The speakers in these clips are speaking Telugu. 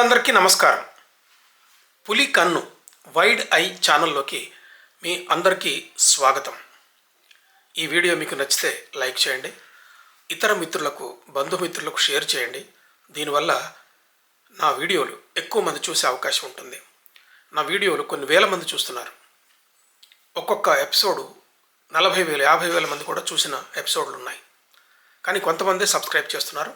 మిత్రులందరికీ నమస్కారం. పులి కన్ను వైడ్ ఐ ఛానల్లోకి మీ అందరికీ స్వాగతం. ఈ వీడియో మీకు నచ్చితే లైక్ చేయండి, ఇతర మిత్రులకు బంధుమిత్రులకు షేర్ చేయండి. దీనివల్ల నా వీడియోలు ఎక్కువ మంది చూసే అవకాశం ఉంటుంది. నా వీడియోలు కొన్ని వేల మంది చూస్తున్నారు. ఒక్కొక్క ఎపిసోడు 40,000 50,000 మంది కూడా చూసిన ఎపిసోడ్లు ఉన్నాయి. కానీ కొంతమంది సబ్స్క్రైబ్ చేస్తున్నారు.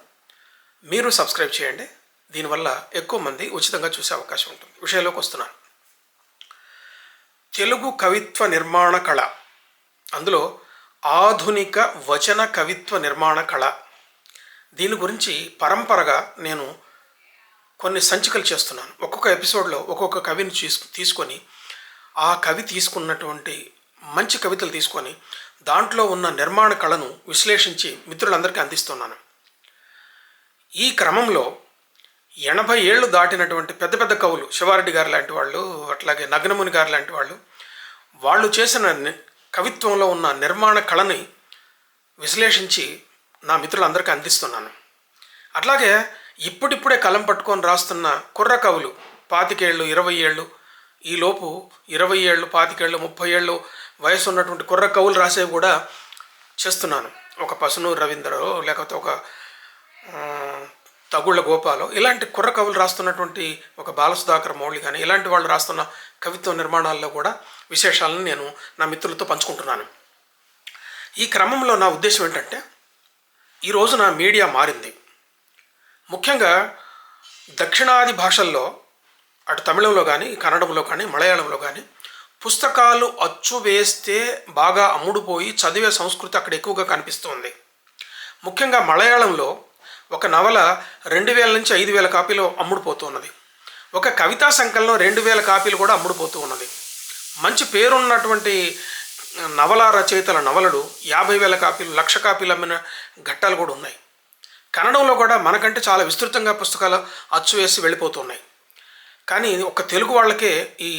మీరు సబ్స్క్రైబ్ చేయండి. దీనివల్ల ఎక్కువ మంది ఉచితంగా చూసే అవకాశం ఉంటుంది. విషయంలోకి వస్తున్నాను. తెలుగు కవిత్వ నిర్మాణ కళ, అందులో ఆధునిక వచన కవిత్వ నిర్మాణ కళ, దీని గురించి పరంపరగా నేను కొన్ని సంచికలు చేస్తున్నాను. ఒక్కొక్క ఎపిసోడ్లో ఒక్కొక్క కవిని తీసుకొని ఆ కవి తీసుకున్నటువంటి మంచి కవితలు తీసుకొని దాంట్లో ఉన్న నిర్మాణ కళను విశ్లేషించి మిత్రులందరికీ అందిస్తున్నాను. ఈ క్రమంలో 80 ఏళ్ళు దాటినటువంటి పెద్ద పెద్ద కవులు, శివారెడ్డి గారు లాంటి వాళ్ళు, అట్లాగే నగ్నముని గారు లాంటి వాళ్ళు చేసిన కవిత్వంలో ఉన్న నిర్మాణ కళని విశ్లేషించి నా మిత్రులందరికీ అందిస్తున్నాను. అట్లాగే ఇప్పుడిప్పుడే కలం పట్టుకొని రాస్తున్న కుర్ర కవులు, 25 ఏళ్ళు 20 ఏళ్ళు, ఈలోపు 20 ఏళ్ళు 25 ఏళ్ళు 30 ఏళ్ళు వయసు ఉన్నటువంటి కుర్ర కవులు రాసేవి కూడా చేస్తున్నాను. ఒక పసునూరు రవీంద్రో, లేకపోతే ఒక తగుళ్ళ గోపాలో, ఇలాంటి కుర్ర కవులు రాస్తున్నటువంటి ఒక బాలసుధాకర్ మౌళి కానీ ఇలాంటి వాళ్ళు రాస్తున్న కవిత్వ నిర్మాణాల్లో కూడా విశేషాలను నేను నా మిత్రులతో పంచుకుంటున్నాను. ఈ క్రమంలో నా ఉద్దేశం ఏంటంటే, ఈ రోజున మీడియా మారింది. ముఖ్యంగా దక్షిణాది భాషల్లో, అటు తమిళంలో కానీ కన్నడంలో కానీ మలయాళంలో కానీ పుస్తకాలు అచ్చు వేస్తే బాగా అమ్ముడుపోయి చదివే సంస్కృతి అక్కడ ఎక్కువగా కనిపిస్తుంది. ముఖ్యంగా మలయాళంలో ఒక నవల 2,000 నుంచి 5,000 కాపీలు అమ్ముడుపోతూ ఉన్నది. ఒక కవితా సంకలనం 2,000 కాపీలు కూడా అమ్ముడుపోతూ ఉన్నది. మంచి పేరున్నటువంటి నవల రచయితల నవలలు 50,000 కాపీలు 1,00,000 కాపీలు అమ్మిన ఘట్టాలు కూడా ఉన్నాయి. కన్నడంలో కూడా మనకంటే చాలా విస్తృతంగా పుస్తకాలు అచ్చు వేసి వెళ్ళిపోతున్నాయి. కానీ ఒక తెలుగు వాళ్ళకే ఈ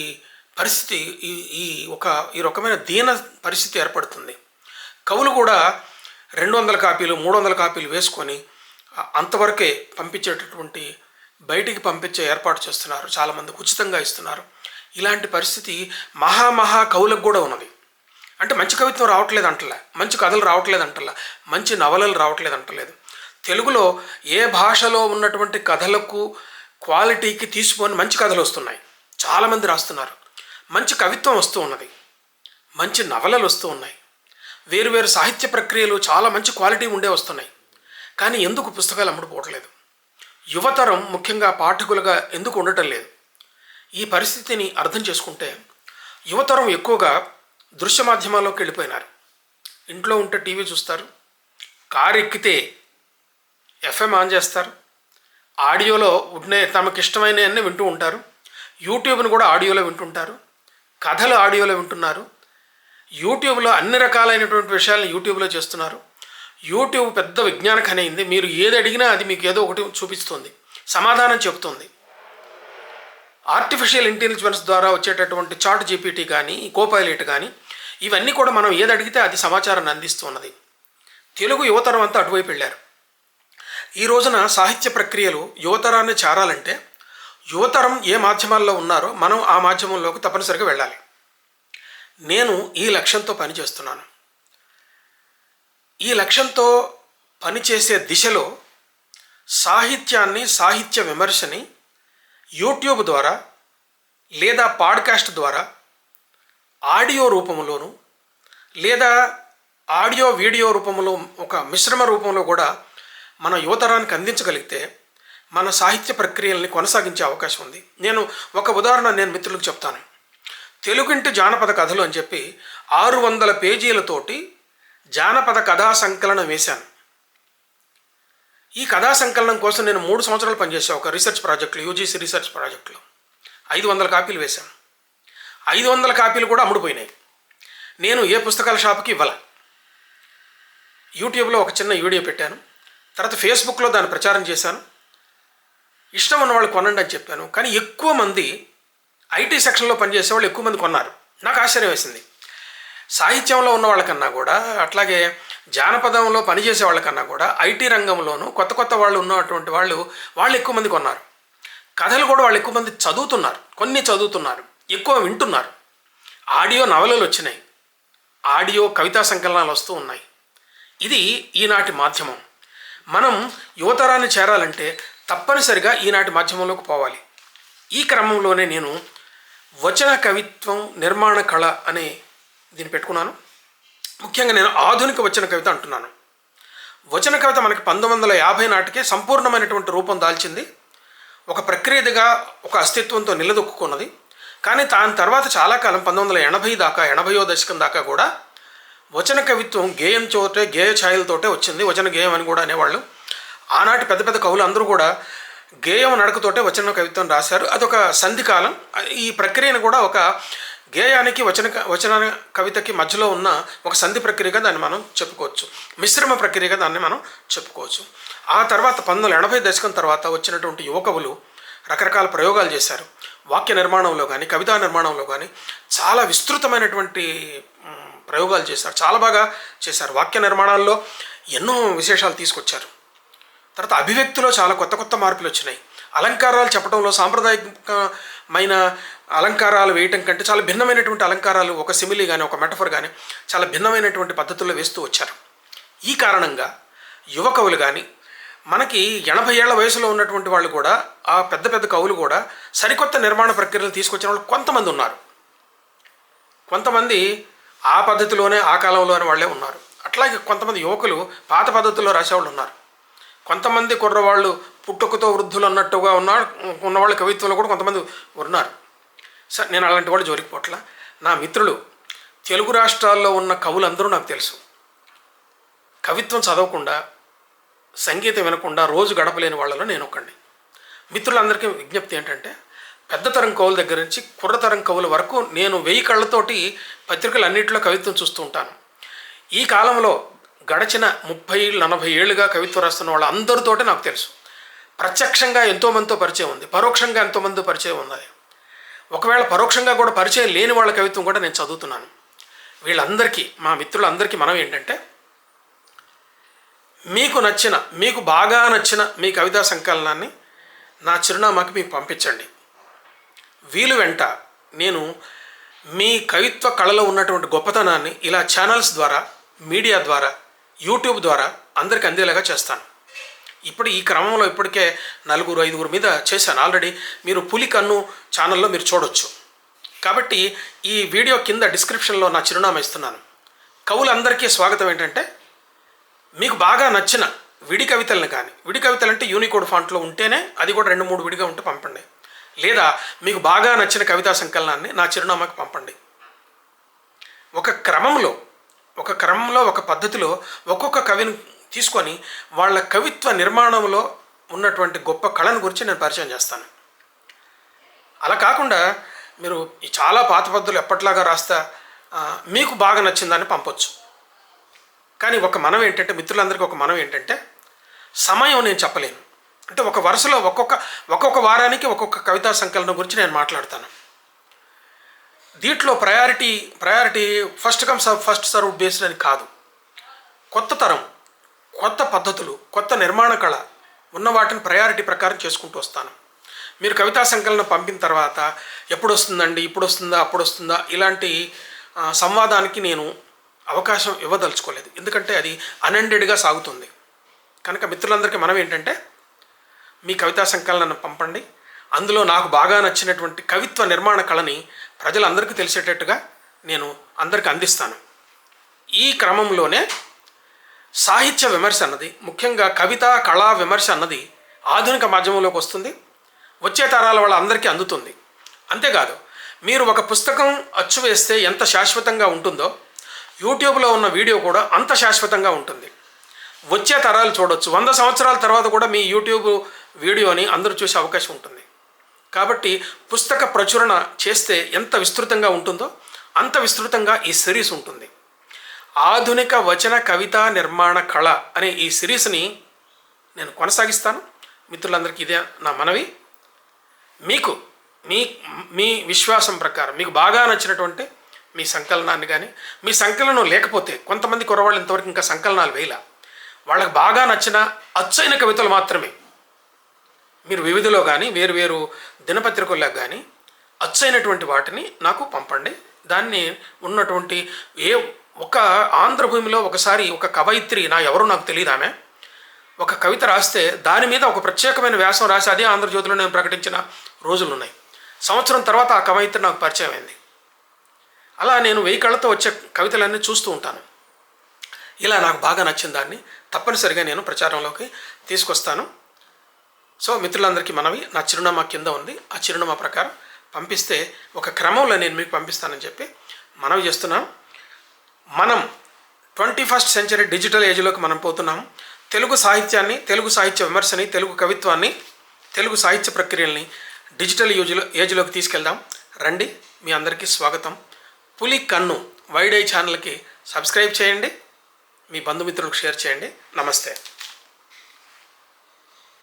పరిస్థితి, ఈ రకమైన దీన పరిస్థితి ఏర్పడుతుంది. కవులు కూడా 200 కాపీలు 300 కాపీలు వేసుకొని అంతవరకే పంపించేటటువంటి, బయటికి పంపించే ఏర్పాటు చేస్తున్నారు. చాలామందికి ఉచితంగా ఇస్తున్నారు. ఇలాంటి పరిస్థితి మహా కవులకు కూడా ఉన్నది. అంటే మంచి కవిత్వం రావట్లేదు అంటలే, మంచి కథలు రావట్లేదు అంటలే, మంచి నవలలు రావట్లేదు అంటలేదు. తెలుగులో ఏ భాషలో ఉన్నటువంటి కథలకు క్వాలిటీకి తీసుకొని మంచి కథలు వస్తున్నాయి. చాలామంది రాస్తున్నారు. మంచి కవిత్వం వస్తూ ఉన్నది, మంచి నవలలు వస్తూ ఉన్నాయి. వేరువేరు సాహిత్య ప్రక్రియలు చాలా మంచి క్వాలిటీ ఉండే వస్తున్నాయి. కానీ ఎందుకు పుస్తకాలు అమ్ముడుపోవట్లేదు? యువతరం ముఖ్యంగా పాఠకులుగా ఎందుకు ఉండటం లేదు? ఈ పరిస్థితిని అర్థం చేసుకుంటే, యువతరం ఎక్కువగా దృశ్య మాధ్యమాల్లోకి వెళ్ళిపోయినారు. ఇంట్లో ఉంటే టీవీ చూస్తారు, కారు ఎక్కితే FM ఆన్ చేస్తారు, ఆడియోలో ఉండే తమకు ఇష్టమైనవన్నీ వింటూ ఉంటారు. యూట్యూబ్ని కూడా ఆడియోలో వింటుంటారు, కథలు ఆడియోలో వింటున్నారు. యూట్యూబ్లో అన్ని రకాలైనటువంటి విషయాలను యూట్యూబ్లో చేస్తున్నారు. యూట్యూబ్ పెద్ద విజ్ఞాన ఖని అయింది. మీరు ఏది అడిగినా అది మీకు ఏదో ఒకటి చూపిస్తుంది, సమాధానం చెబుతుంది. ఆర్టిఫిషియల్ ఇంటెలిజెన్స్ ద్వారా వచ్చేటటువంటి చాట్ జీపీటీ కానీ, కోపైలట్ కానీ, ఇవన్నీ కూడా మనం ఏది అడిగితే అది సమాచారాన్ని అందిస్తున్నది. తెలుగు యువతరం అంతా అటువైపు వెళ్ళారు. ఈ రోజున సాహిత్య ప్రక్రియలు యువతరాన్ని చేరాలంటే, యువతరం ఏ మాధ్యమాల్లో ఉన్నారో మనం ఆ మాధ్యమంలోకి తప్పనిసరిగా వెళ్ళాలి. నేను ఈ లక్ష్యంతో పనిచేస్తున్నాను. ఈ లక్ష్యంతో పనిచేసే దిశలో సాహిత్యాన్ని, సాహిత్య విమర్శని యూట్యూబ్ ద్వారా లేదా పాడ్కాస్ట్ ద్వారా ఆడియో రూపంలోను లేదా ఆడియో వీడియో రూపంలో ఒక మిశ్రమ రూపంలో కూడా మన యువతరానికి అందించగలిగితే మన సాహిత్య ప్రక్రియల్ని కొనసాగించే అవకాశం ఉంది. నేను ఒక ఉదాహరణ మిత్రులకు చెప్తాను. తెలుగింటి జానపద కథలు అని చెప్పి 600 పేజీలతోటి జానపద కథా సంకలనం వేశాను. ఈ కథా సంకలనం కోసం నేను 3 సంవత్సరాలు పనిచేశాను. ఒక రీసెర్చ్ ప్రాజెక్టులో, యూజీసీ రీసెర్చ్ ప్రాజెక్టులో 500 కాపీలు వేశాను. 500 కాపీలు కూడా అమ్ముడుపోయినాయి. నేను ఏ పుస్తకాల షాపుకి ఇవ్వాల. యూట్యూబ్లో ఒక చిన్న వీడియో పెట్టాను. తర్వాత ఫేస్బుక్లో దాన్ని ప్రచారం చేశాను. ఇష్టం ఉన్న వాళ్ళు కొనండి అని చెప్పాను. కానీ ఎక్కువ మంది ఐటీ సెక్షన్లో పనిచేసే వాళ్ళు ఎక్కువ మంది కొన్నారు. నాకు ఆశ్చర్యం వేసింది. సాహిత్యంలో ఉన్న వాళ్ళకన్నా కూడా, అట్లాగే జానపదంలో పనిచేసే వాళ్ళకన్నా కూడా ఐటీ రంగంలోనూ కొత్త వాళ్ళు ఉన్నటువంటి వాళ్ళు ఎక్కువ మంది కొన్నారు. కథలు కూడా వాళ్ళు ఎక్కువ మంది చదువుతున్నారు, కొన్ని చదువుతున్నారు, ఎక్కువ వింటున్నారు. ఆడియో నవలలు వచ్చినాయి, ఆడియో కవితా సంకలనాలు వస్తూ ఉన్నాయి. ఇది ఈనాటి మాధ్యమం. మనం యువతరాన్ని చేరాలంటే తప్పనిసరిగా ఈనాటి మాధ్యమంలోకి పోవాలి. ఈ క్రమంలోనే నేను వచన కవిత్వం నిర్మాణ కళ అనే దీన్ని పెట్టుకున్నాను. ముఖ్యంగా నేను ఆధునిక వచన కవిత అంటున్నాను. వచన కవిత మనకి 1950 నాటికే సంపూర్ణమైనటువంటి రూపం దాల్చింది. ఒక ప్రక్రియగా ఒక అస్తిత్వంతో నిలదొక్కున్నది. కానీ దాని తర్వాత చాలా కాలం 1980 దాకా 80వ దశకం దాకా కూడా వచన కవిత్వం గేయంతోటే గేయ ఛాయలతోటే వచ్చింది. వచన గేయం అని కూడా అనేవాళ్ళు. ఆనాటి పెద్ద పెద్ద కవులు అందరూ కూడా గేయం నడకతోటే వచన కవిత్వం రాశారు. అదొక సంధికాలం. ఈ ప్రక్రియను కూడా ఒక గేయానికి వచన కవితకి మధ్యలో ఉన్న ఒక సంధి ప్రక్రియగా దాన్ని మనం చెప్పుకోవచ్చు, మిశ్రమ ప్రక్రియగా దాన్ని మనం చెప్పుకోవచ్చు. ఆ తర్వాత 1980 దశకం తర్వాత వచ్చినటువంటి యువ కవులు రకరకాల ప్రయోగాలు చేశారు. వాక్య నిర్మాణంలో కానీ కవితా నిర్మాణంలో కానీ చాలా విస్తృతమైనటువంటి ప్రయోగాలు చేశారు, చాలా బాగా చేశారు. వాక్య నిర్మాణాల్లో ఎన్నో విశేషాలు తీసుకొచ్చారు. తర్వాత అభివ్యక్తిలో చాలా కొత్త కొత్త మార్పులు వచ్చినాయి. అలంకారాలు చెప్పడంలో సాంప్రదాయకమైన అలంకారాలు వేయటం కంటే చాలా భిన్నమైనటువంటి అలంకారాలు, ఒక సిమిలి కానీ ఒక మెటఫర్ కానీ చాలా భిన్నమైనటువంటి పద్ధతుల్లో వేస్తూ వచ్చారు. ఈ కారణంగా యువ కవులు కానీ మనకి 80 ఏళ్ల వయసులో ఉన్నటువంటి వాళ్ళు కూడా, ఆ పెద్ద పెద్ద కవులు కూడా సరికొత్త నిర్మాణ ప్రక్రియలు తీసుకొచ్చిన వాళ్ళు కొంతమంది ఉన్నారు. కొంతమంది ఆ పద్ధతిలోనే ఆ కాలంలోనే వాళ్ళే ఉన్నారు. అట్లాగే కొంతమంది యువకులు పాత పద్ధతుల్లో రాసేవాళ్ళు ఉన్నారు. కొంతమంది కుర్రవాళ్ళు పుట్టుకతో వృద్ధులు అన్నట్టుగా ఉన్నవాళ్ళు కవిత్వంలో కూడా కొంతమంది ఉన్నారు. సార్ నేను అలాంటి వాళ్ళు జోలికి పోట్ల. నా మిత్రులు తెలుగు రాష్ట్రాల్లో ఉన్న కవులందరూ నాకు తెలుసు. కవిత్వం చదవకుండా సంగీతం వినకుండా రోజు గడపలేని వాళ్ళలో నేను ఒకండి. మిత్రులందరికీ విజ్ఞప్తి ఏంటంటే, పెద్ద తరం కవుల దగ్గర నుంచి కుర్రతరం కవుల వరకు నేను 1000 కళ్ళతోటి పత్రికలు అన్నింటిలో కవిత్వం చూస్తూ ఉంటాను. ఈ కాలంలో గడిచిన 30-40 ఏళ్ళుగా కవిత్వం రాస్తున్న వాళ్ళు అందరితోటే నాకు తెలుసు. ప్రత్యక్షంగా ఎంతోమందితో పరిచయం ఉంది, పరోక్షంగా ఎంతోమందితో పరిచయం ఉన్నది. ఒకవేళ పరోక్షంగా కూడా పరిచయం లేని వాళ్ళ కవిత్వం కూడా నేను చదువుతున్నాను. వీళ్ళందరికీ, మా మిత్రులందరికీ మనం ఏంటంటే, మీకు బాగా నచ్చిన మీ కవితా సంకలనాన్ని నా చిరునామాకి మీకు పంపించండి. వీలు వెంట నేను మీ కవిత్వ కళలో ఉన్నటువంటి గొప్పతనాన్ని ఇలా ఛానల్స్ ద్వారా, మీడియా ద్వారా, యూట్యూబ్ ద్వారా అందరికి అందేలాగా చేస్తాను. ఇప్పుడు ఈ క్రమంలో ఇప్పటికే 4-5 మీద చేశాను ఆల్రెడీ. మీరు పులి కన్ను ఛానల్లో మీరు చూడొచ్చు. కాబట్టి ఈ వీడియో కింద డిస్క్రిప్షన్లో నా చిరునామా ఇస్తున్నాను. కవులందరికీ స్వాగతం. ఏంటంటే, మీకు బాగా నచ్చిన విడి కవితలను కానీ, విడి కవితలు అంటే యూనికోడ్ ఫాంట్లో ఉంటేనే, అది కూడా 2-3 విడిగా ఉంటే పంపండి. లేదా మీకు బాగా నచ్చిన కవితా సంకలనాన్ని నా చిరునామాకి పంపండి. ఒక క్రమంలో ఒక పద్ధతిలో ఒక్కొక్క కవిని తీసుకొని వాళ్ళ కవిత్వ నిర్మాణంలో ఉన్నటువంటి గొప్ప కళను గురించి నేను పరిచయం చేస్తాను. అలా కాకుండా మీరు ఈ చాలా పాత పద్ధతులు ఎప్పట్లాగా రాస్తా మీకు బాగా నచ్చిందని పంపొచ్చు. కానీ ఒక మనం ఏంటంటే, మిత్రులందరికీ ఒక మనం ఏంటంటే, సమయం నేను చెప్పలేను. అంటే ఒక వరుసలో ఒక్కొక్క వారానికి ఒక్కొక్క కవితా సంకలనం గురించి నేను మాట్లాడతాను. దీంట్లో priority first come first serve based అని కాదు. కొత్త తరం, కొత్త పద్ధతులు, కొత్త నిర్మాణ కళ ఉన్న వాటిని ప్రయారిటీ ప్రకారం చేసుకుంటూ వస్తాను. మీరు కవితా సంకలనం పంపిన తర్వాత ఎప్పుడు వస్తుందండి, ఇప్పుడు వస్తుందా, అప్పుడు వస్తుందా, ఇలాంటి సంవాదానికి నేను అవకాశం ఇవ్వదలుచుకోలేదు. ఎందుకంటే అది అన్ఎండెడ్గా సాగుతుంది. కనుక మిత్రులందరికీ మనం ఏంటంటే, మీ కవితా సంకలనాన్ని పంపండి. అందులో నాకు బాగా నచ్చినటువంటి కవిత్వ నిర్మాణ కళని ప్రజలందరికీ తెలిసేటట్టుగా నేను అందరికీ అందిస్తాను. ఈ క్రమంలోనే సాహిత్య విమర్శ అన్నది, ముఖ్యంగా కవితా కళా విమర్శ అన్నది ఆధునిక మాధ్యమంలోకి వస్తుంది. వచ్చే తరాల వాళ్ళ అందరికీ అందుతుంది. అంతేకాదు, మీరు ఒక పుస్తకం అచ్చు వేస్తే ఎంత శాశ్వతంగా ఉంటుందో, యూట్యూబ్లో ఉన్న వీడియో కూడా అంత శాశ్వతంగా ఉంటుంది. వచ్చే తరాలు చూడొచ్చు. 100 సంవత్సరాల తర్వాత కూడా మీ యూట్యూబ్ వీడియోని అందరూ చూసే అవకాశం ఉంటుంది. కాబట్టి పుస్తక ప్రచురణ చేస్తే ఎంత విస్తృతంగా ఉంటుందో అంత విస్తృతంగా ఈ సిరీస్ ఉంటుంది. ఆధునిక వచన కవితా నిర్మాణ కళ అనే ఈ సిరీస్ని నేను కొనసాగిస్తాను. మిత్రులందరికీ ఇదే నా మనవి. మీకు మీ విశ్వాసం ప్రకారం మీకు బాగా నచ్చినటువంటి మీ సంకలనాన్ని కానీ, మీ సంకలనం లేకపోతే, కొంతమంది కుర్రవాళ్ళు ఇంతవరకు ఇంకా సంకలనాలు వేయలా, వాళ్ళకి బాగా నచ్చిన అచ్చైన కవితలు మాత్రమే మీరు వివిధలో కానీ వేరు దినపత్రికల్లో కానీ అచ్చైనటువంటి వాటిని నాకు పంపండి. దాన్ని ఉన్నటువంటి ఒక ఆంధ్రభూమిలో ఒకసారి ఒక కవయిత్రి, ఎవరో నాకు తెలియదు, ఆమె ఒక కవిత రాస్తే దాని మీద ఒక ప్రత్యేకమైన వ్యాసం రాసి అదే ఆంధ్రజ్యోతిలో నేను ప్రకటించిన రోజులు ఉన్నాయి. సంవత్సరం తర్వాత ఆ కవయిత్రి నాకు పరిచయం అయింది. అలా నేను 1000 కళ్ళతో వచ్చే కవితలన్నీ చూస్తూ ఉంటాను. ఇలా నాకు బాగా నచ్చిన దాన్ని తప్పనిసరిగా నేను ప్రచారంలోకి తీసుకొస్తాను. సో మిత్రులందరికీ మనవి, నా చిరునామా కింద ఉంది. ఆ చిరునామా ప్రకారం పంపిస్తే ఒక క్రమంలో నేను మీకు పంపిస్తానని చెప్పి మనవి చేస్తున్నాను. మనం 21st సెంచరీ డిజిటల్ ఏజ్లోకి మనం పోతున్నాము. తెలుగు సాహిత్యాన్ని, తెలుగు సాహిత్య విమర్శని, తెలుగు కవిత్వాన్ని, తెలుగు సాహిత్య ప్రక్రియల్ని డిజిటల్ ఏజ్లోకి తీసుకెళ్దాం. రండి, మీ అందరికీ స్వాగతం. పులి కన్ను వైడ్ ఐ ఛానల్కి సబ్స్క్రైబ్ చేయండి, మీ బంధుమిత్రులకు షేర్ చేయండి. నమస్తే.